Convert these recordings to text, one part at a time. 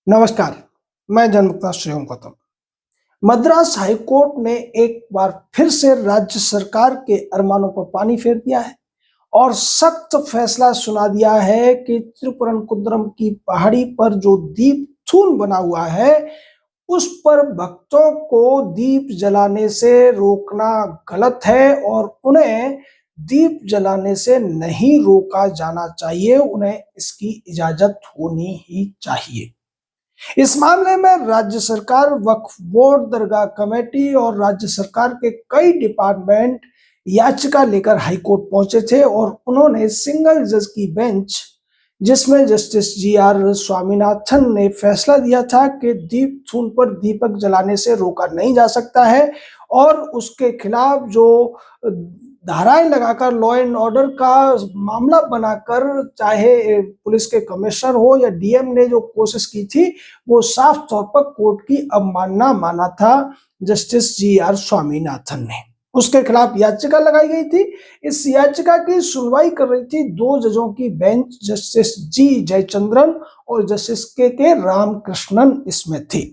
नमस्कार, मैं जनमुक्ता श्रेयम गौतम। मद्रास हाईकोर्ट ने एक बार फिर से राज्य सरकार के अरमानों पर पानी फेर दिया है और सख्त फैसला सुना दिया है कि त्रिपुरनकुंद्रम की पहाड़ी पर जो दीप थून बना हुआ है, उस पर भक्तों को दीप जलाने से रोकना गलत है और उन्हें दीप जलाने से नहीं रोका जाना चाहिए, उन्हें इसकी इजाजत होनी ही चाहिए। इस मामले में राज्य सरकार, वक्फ बोर्ड, दरगाह कमेटी और राज्य सरकार के कई डिपार्टमेंट याचिका लेकर हाईकोर्ट पहुंचे थे और उन्होंने सिंगल जज की बेंच, जिसमें जस्टिस जी.आर. स्वामीनाथन ने फैसला दिया था कि दीप थून पर दीपक जलाने से रोका नहीं जा सकता है और उसके खिलाफ जो धाराएं लगाकर लॉ एंड ऑर्डर का मामला बनाकर, चाहे पुलिस के कमिश्नर हो या डीएम ने जो कोशिश की थी, वो साफ तौर पर कोर्ट की अवमानना माना था जस्टिस जी.आर. स्वामीनाथन ने। उसके खिलाफ याचिका लगाई गई थी। इस याचिका की सुनवाई कर रही थी दो जजों की बेंच, जस्टिस जी जयचंद्रन और जस्टिस के रामकृष्णन इसमें थी।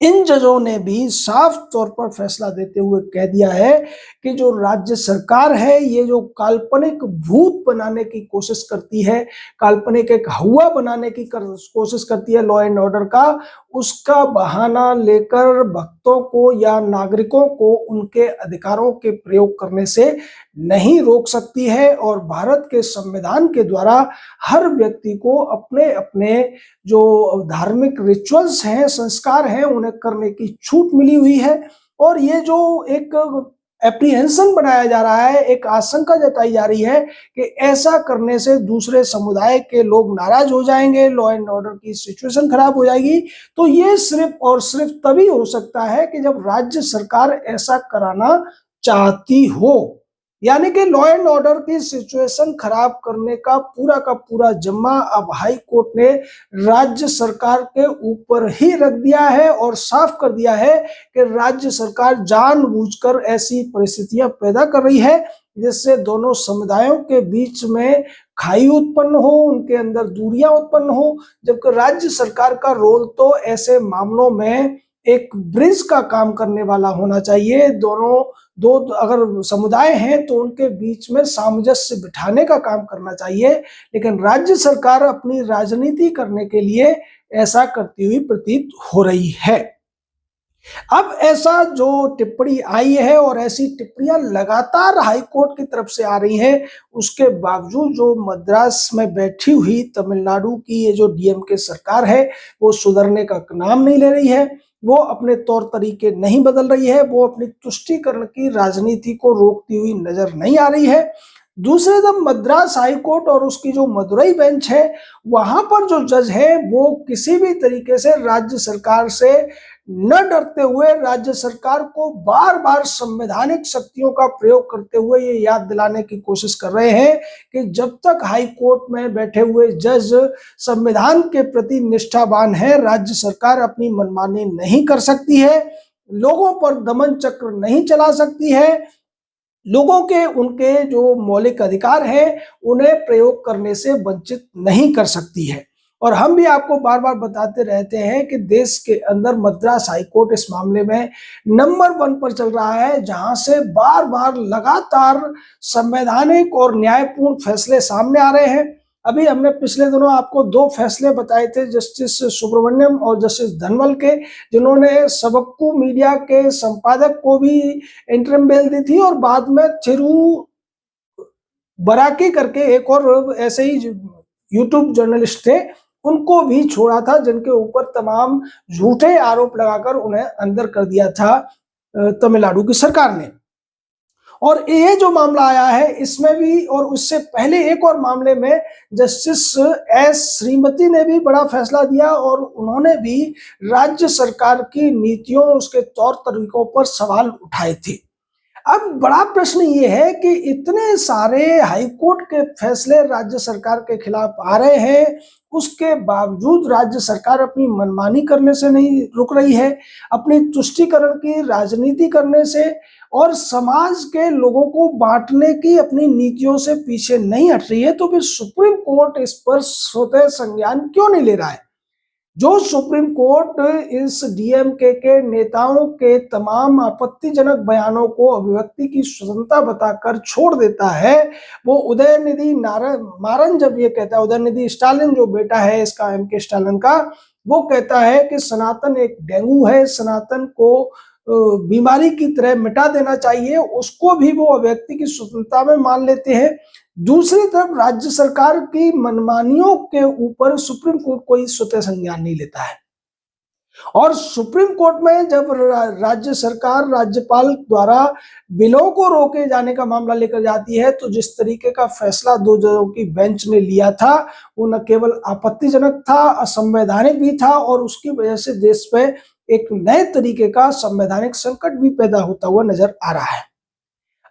इन जजों ने भी साफ तौर पर फैसला देते हुए कह दिया है कि जो राज्य सरकार है, ये जो काल्पनिक भूत बनाने की कोशिश करती है, काल्पनिक एक हवा बनाने की कोशिश करती है लॉ एंड ऑर्डर का, उसका बहाना लेकर भक्तों को या नागरिकों को उनके अधिकारों के प्रयोग करने से नहीं रोक सकती है। और भारत के संविधान के द्वारा हर व्यक्ति को अपने अपने जो धार्मिक रिचुअल्स हैं, संस्कार हैं, उन्हें करने की छूट मिली हुई है। और ये जो एक एप्रीहेंशन बनाया जा रहा है, एक आशंका जताई जा रही है कि ऐसा करने से दूसरे समुदाय के लोग नाराज हो जाएंगे, लॉ एंड ऑर्डर की सिचुएशन खराब हो जाएगी, तो ये सिर्फ और सिर्फ तभी हो सकता है कि जब राज्य सरकार ऐसा कराना चाहती हो। यानी कि लॉ एंड ऑर्डर की सिचुएशन खराब करने का पूरा जिम्मा अब हाई कोर्ट ने राज्य सरकार के ऊपर ही रख दिया है और साफ कर दिया है कि राज्य सरकार जानबूझकर ऐसी परिस्थितियां पैदा कर रही है जिससे दोनों समुदायों के बीच में खाई उत्पन्न हो, उनके अंदर दूरियां उत्पन्न हो, जबकि राज्य सरकार का रोल तो ऐसे मामलों में एक ब्रिज का काम करने वाला होना चाहिए। दो अगर समुदाय हैं तो उनके बीच में सामंजस्य बिठाने का काम करना चाहिए, लेकिन राज्य सरकार अपनी राजनीति करने के लिए ऐसा करती हुई प्रतीत हो रही है। अब ऐसा जो टिप्पणी आई है और ऐसी टिप्पणियां लगातार हाईकोर्ट की तरफ से आ रही हैं, उसके बावजूद जो मद्रास में बैठी हुई तमिलनाडु की ये जो डीएमके सरकार है, वो सुधरने का नाम नहीं ले रही है। वो अपने तौर तरीके नहीं बदल रही है, वो अपनी तुष्टीकरण की राजनीति को रोकती हुई नजर नहीं आ रही है। दूसरे तरफ मद्रास हाईकोर्ट और उसकी जो मदुरई बेंच है, वहां पर जो जज है वो किसी भी तरीके से राज्य सरकार से न डरते हुए राज्य सरकार को बार बार संवैधानिक शक्तियों का प्रयोग करते हुए ये याद दिलाने की कोशिश कर रहे हैं कि जब तक हाई कोर्ट में बैठे हुए जज संविधान के प्रति निष्ठावान है, राज्य सरकार अपनी मनमानी नहीं कर सकती है, लोगों पर दमन चक्र नहीं चला सकती है, लोगों के उनके जो मौलिक अधिकार हैं उन्हें प्रयोग करने से वंचित नहीं कर सकती है। और हम भी आपको बार बार बताते रहते हैं कि देश के अंदर मद्रास हाईकोर्ट इस मामले में नंबर 1 पर चल रहा है, जहां से बार बार लगातार संवैधानिक और न्यायपूर्ण फैसले सामने आ रहे हैं। अभी हमने पिछले दिनों आपको 2 फैसले बताए थे जस्टिस सुब्रमण्यम और जस्टिस धनवल के, जिन्होंने सबक्कू मीडिया के संपादक को भी इंटरिम बेल दी थी और बाद में थिरू बराकी करके एक और ऐसे ही यूट्यूब जर्नलिस्ट थे, उनको भी छोड़ा था, जिनके ऊपर तमाम झूठे आरोप लगाकर उन्हें अंदर कर दिया था तमिलनाडु की सरकार ने। और ये जो मामला आया है इसमें भी, और उससे पहले एक और मामले में जस्टिस एस श्रीमती ने भी बड़ा फैसला दिया और उन्होंने भी राज्य सरकार की नीतियों, उसके तौर तरीकों पर सवाल उठाए थे। अब बड़ा प्रश्न ये है कि इतने सारे हाईकोर्ट के फैसले राज्य सरकार के खिलाफ आ रहे हैं, उसके बावजूद राज्य सरकार अपनी मनमानी करने से नहीं रुक रही है, अपनी तुष्टीकरण की राजनीति करने से और समाज के लोगों को बांटने की अपनी नीतियों से पीछे नहीं हट रही है, तो फिर सुप्रीम कोर्ट इस पर स्वतः संज्ञान क्यों नहीं ले रहा है? जो सुप्रीम कोर्ट इस डीएमके के नेताओं के तमाम आपत्तिजनक बयानों को अभिव्यक्ति की स्वतंत्रता बताकर छोड़ देता है, वो उदयनिधि मारन जब ये कहता है, उदयनिधि स्टालिन जो बेटा है इसका, एमके स्टालिन का, वो कहता है कि सनातन एक डेंगू है, सनातन को बीमारी की तरह मिटा देना चाहिए, उसको भी वो अभिव्यक्ति की स्वतंत्रता में मान लेते हैं। दूसरी तरफ राज्य सरकार की मनमानियों के ऊपर सुप्रीम कोर्ट कोई स्वतः संज्ञान नहीं लेता है। और सुप्रीम कोर्ट में जब राज्य सरकार राज्यपाल द्वारा बिलों को रोके जाने का मामला लेकर जाती है, तो जिस तरीके का फैसला 2 जजों की बेंच ने लिया था, वो न केवल आपत्तिजनक था, असंवैधानिक भी था, और उसकी वजह से देश में एक नए तरीके का संवैधानिक संकट भी पैदा होता हुआ नजर आ रहा है।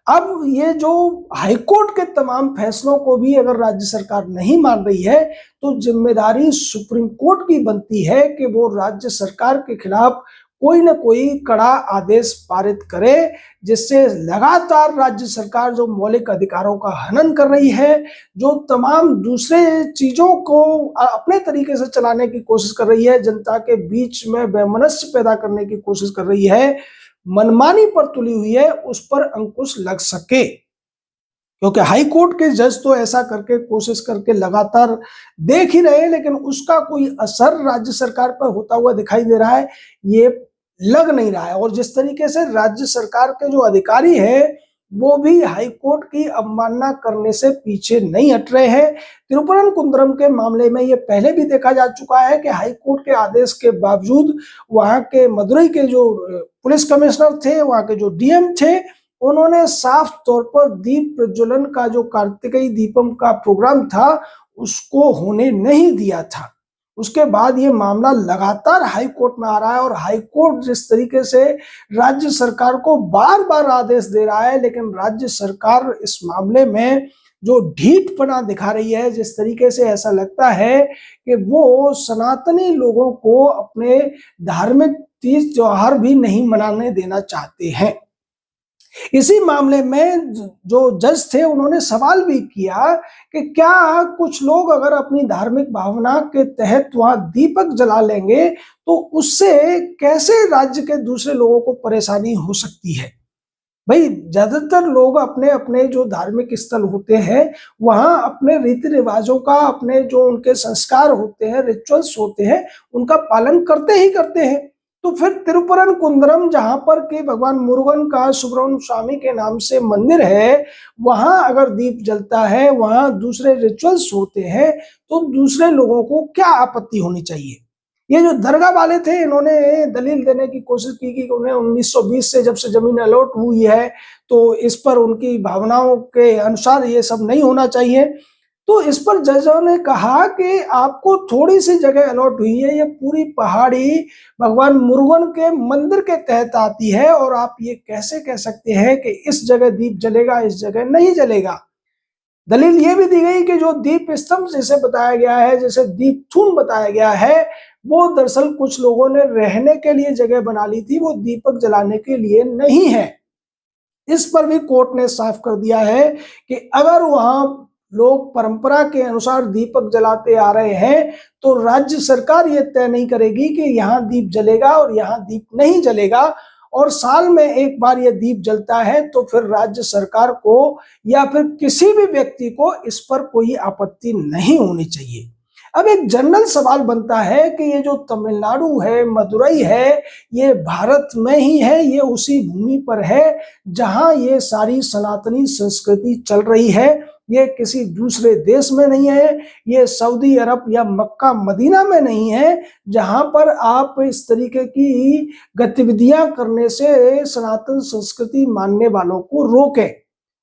अब ये जो हाईकोर्ट के तमाम फैसलों को भी अगर राज्य सरकार नहीं मान रही है, तो जिम्मेदारी सुप्रीम कोर्ट की बनती है कि वो राज्य सरकार के खिलाफ कोई ना कोई कड़ा आदेश पारित करे, जिससे लगातार राज्य सरकार जो मौलिक अधिकारों का हनन कर रही है, जो तमाम दूसरे चीजों को अपने तरीके से चलाने की कोशिश कर रही है, जनता के बीच में वैमनस्य पैदा करने की कोशिश कर रही है, मनमानी पर तुली हुई है, उस पर अंकुश लग सके। क्योंकि हाई कोर्ट के जज तो ऐसा करके कोशिश करके लगातार देख ही रहे हैं, लेकिन उसका कोई असर राज्य सरकार पर होता हुआ दिखाई दे रहा है, ये लग नहीं रहा है। और जिस तरीके से राज्य सरकार के जो अधिकारी हैं, वो भी हाई कोर्ट की अवमानना करने से पीछे नहीं हट रहे हैं। तिरुपरम कुंद्रम के मामले में ये पहले भी देखा जा चुका है कि हाई कोर्ट के आदेश के बावजूद वहां के मदुरई के जो पुलिस कमिश्नर थे, वहां के जो डीएम थे, उन्होंने साफ तौर पर दीप प्रज्वलन का जो कार्तिकेय दीपम का प्रोग्राम था, उसको होने नहीं दिया था। उसके बाद ये मामला लगातार हाई कोर्ट में आ रहा है, और हाई कोर्ट जिस तरीके से राज्य सरकार को बार बार आदेश दे रहा है, लेकिन राज्य सरकार इस मामले में जो ढीठपना दिखा रही है, जिस तरीके से ऐसा लगता है कि वो सनातनी लोगों को अपने धार्मिक तीज त्योहार भी नहीं मनाने देना चाहते हैं। इसी मामले में जो जज थे, उन्होंने सवाल भी किया कि क्या कुछ लोग अगर अपनी धार्मिक भावना के तहत वहां दीपक जला लेंगे, तो उससे कैसे राज्य के दूसरे लोगों को परेशानी हो सकती है। भाई, ज्यादातर लोग अपने अपने जो धार्मिक स्थल होते हैं, वहां अपने रीति रिवाजों का, अपने जो उनके संस्कार होते हैं, रिचुअल्स होते हैं, उनका पालन करते ही करते हैं। तो फिर तिरुपरम कुंद्रम, जहां पर कि भगवान मुरुगन का सुब्रमण्य स्वामी के नाम से मंदिर है, वहां अगर दीप जलता है, वहां दूसरे रिचुअल्स होते हैं, तो दूसरे लोगों को क्या आपत्ति होनी चाहिए। ये जो दरगाह वाले थे, इन्होंने दलील देने की कोशिश की कि उन्हें 1920 से जब से जमीन अलॉट हुई है, तो इस पर उनकी भावनाओं के अनुसार ये सब नहीं होना चाहिए। तो इस पर जजों ने कहा कि आपको थोड़ी सी जगह अलॉट हुई है, ये पूरी पहाड़ी भगवान मुरुगन के मंदिर के तहत आती है, और आप ये कैसे कह सकते हैं कि इस जगह दीप जलेगा, इस जगह नहीं जलेगा। दलील ये भी दी गई कि जो दीप स्तंभ जिसे बताया गया है, जैसे दीप थून बताया गया है, वो दरअसल कुछ लोगों ने रहने के लिए जगह बना ली थी, वो दीपक जलाने के लिए नहीं है। इस पर भी कोर्ट ने साफ कर दिया है कि अगर वहां लोग परंपरा के अनुसार दीपक जलाते आ रहे हैं, तो राज्य सरकार ये तय नहीं करेगी कि यहाँ दीप जलेगा और यहाँ दीप नहीं जलेगा। और साल में एक बार ये दीप जलता है, तो फिर राज्य सरकार को या फिर किसी भी व्यक्ति को इस पर कोई आपत्ति नहीं होनी चाहिए। अब एक जनरल सवाल बनता है कि ये जो तमिलनाडु है, मदुरई है, ये भारत में ही है, ये उसी भूमि पर है जहां ये सारी सनातनी संस्कृति चल रही है, ये किसी दूसरे देश में नहीं है, ये सऊदी अरब या मक्का मदीना में नहीं है, जहां पर आप इस तरीके की गतिविधियां करने से सनातन संस्कृति मानने वालों को रोके।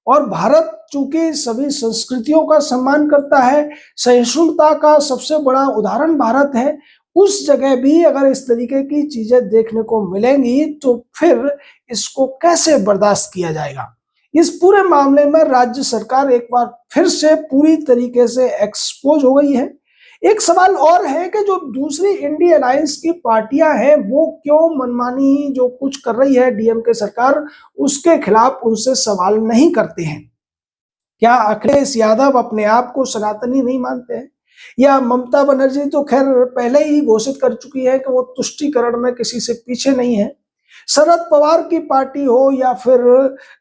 और भारत चूंकि सभी संस्कृतियों का सम्मान करता है, सहिष्णुता का सबसे बड़ा उदाहरण भारत है, उस जगह भी अगर इस तरीके की चीजें देखने को मिलेंगी, तो फिर इसको कैसे बर्दाश्त किया जाएगा। इस पूरे मामले में राज्य सरकार एक बार फिर से पूरी तरीके से एक्सपोज हो गई है। एक सवाल और है कि जो दूसरी इंडी अलायंस की पार्टियां हैं, वो क्यों मनमानी जो कुछ कर रही है डीएमके सरकार, उसके खिलाफ उनसे सवाल नहीं करते हैं। क्या अखिलेश यादव अपने आप को सनातनी नहीं मानते हैं? या ममता बनर्जी तो खैर पहले ही घोषित कर चुकी है कि वो तुष्टीकरण में किसी से पीछे नहीं है। शरद पवार की पार्टी हो या फिर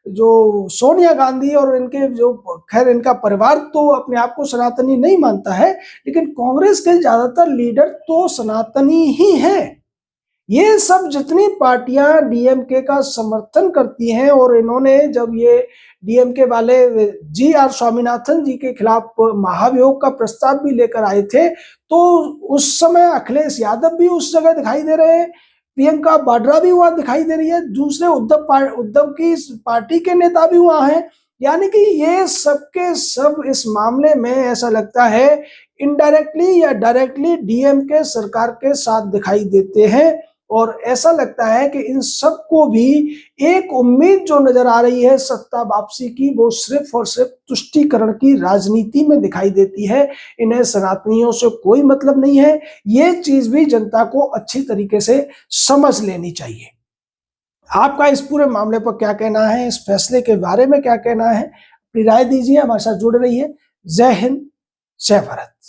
जो सोनिया गांधी और इनके जो खैर इनका परिवार तो अपने आप को सनातनी नहीं मानता है, लेकिन कांग्रेस के ज्यादातर लीडर तो सनातनी ही हैं। ये सब जितनी पार्टियां डीएमके का समर्थन करती हैं और इन्होंने जब ये डीएमके वाले जी आर स्वामीनाथन जी के खिलाफ महाभियोग का प्रस्ताव भी लेकर आए थे, तो उस समय अखिलेश यादव भी उस जगह दिखाई दे रहे हैं, प्रियंका वाड्रा भी वहां दिखाई दे रही है, दूसरे उद्धव की पार्टी के नेता भी वहां हैं। यानी कि ये सबके सब इस मामले में ऐसा लगता है इनडायरेक्टली या डायरेक्टली डीएमके सरकार के साथ दिखाई देते हैं। और ऐसा लगता है कि इन सबको भी एक उम्मीद जो नजर आ रही है सत्ता वापसी की, वो सिर्फ और सिर्फ तुष्टीकरण की राजनीति में दिखाई देती है। इन्हें सनातनियों से कोई मतलब नहीं है। ये चीज भी जनता को अच्छी तरीके से समझ लेनी चाहिए। आपका इस पूरे मामले पर क्या कहना है, इस फैसले के बारे में क्या कहना है, अपनी राय दीजिए, हमारे साथ जुड़ रहिए। जय हिंद, जय भारत।